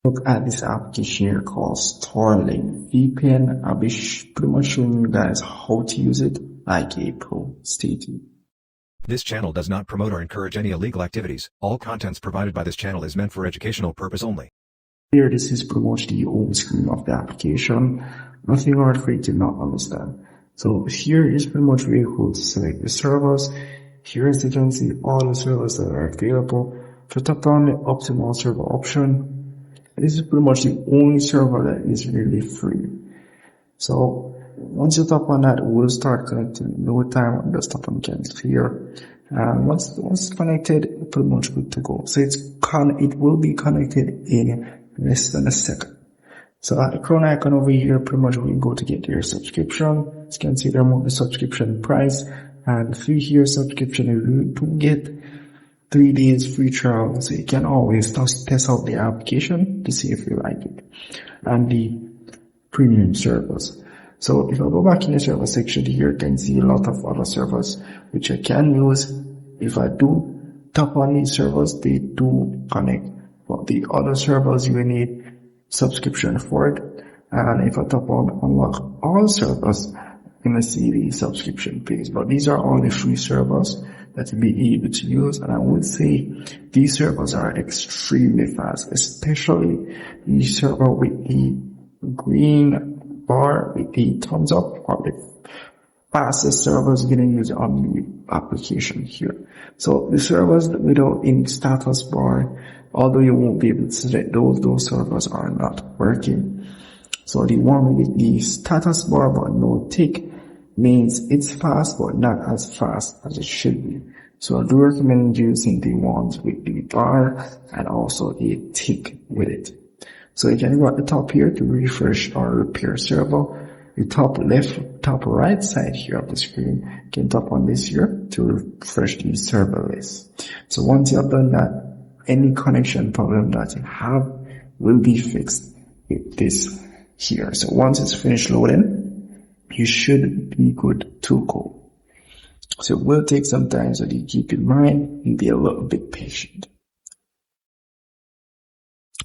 Look at this application here called Starlink VPN. I'll be pretty much showing you guys how to use it like a pro. Stay tuned. This channel does not promote or encourage any illegal activities. All contents provided by this channel is meant for educational purpose only. Here, this is pretty much the home screen of the application. Nothing hard for you to not understand. So here is pretty much where you could select the servers. Here as you can see all the servers that are available. If you tap on the optimal server option, this is pretty much the only server that is really free. So once you tap on that, it will start connecting. No time, I'll just tap on cancel here. And once it's connected, it's pretty much good to go. So it will be connected in less than a second. So at the crown icon over here, pretty much we go to get your subscription. As you can see, the subscription price and 3-year subscription. You do get 3 days free trial, so you can always test out the application to see if you like it. And the premium servers. So if I go back in the server section here, you can see a lot of other servers which I can use. If I do tap on these servers, they do connect. But the other servers, you will need subscription for it. And if I tap on unlock all servers, you're going to see the subscription page. But these are all the free servers that you'll be able to use. And I would say these servers are extremely fast, especially the server with the green bar with the thumbs up or the fastest servers you're going to use on the application here. So the servers without any status bar, although you won't be able to select those servers are not working. So the one with the status bar but no tick means it's fast but not as fast as it should be. So I do recommend using the ones with the bar and also a tick with it. So you can go at the top here to refresh or repair server. The top left, top right side here of the screen, you can tap on this here to refresh the server list. So once you have done that, any connection problem that you have will be fixed with this here. So once it's finished loading, you should be good to go. So it will take some time, so you keep in mind and be a little bit patient.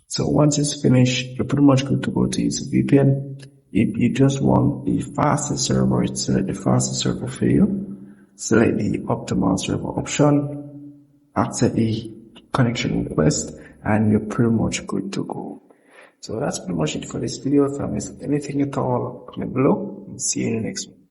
So once it's finished, you're pretty much good to go to use a VPN. If you just want the fastest server, select the fastest server for you. Select the optimal server option. Accept the connection request, and you're pretty much good to go. So that's pretty much it for this video. If I missed anything at all, comment below and see you in the next one.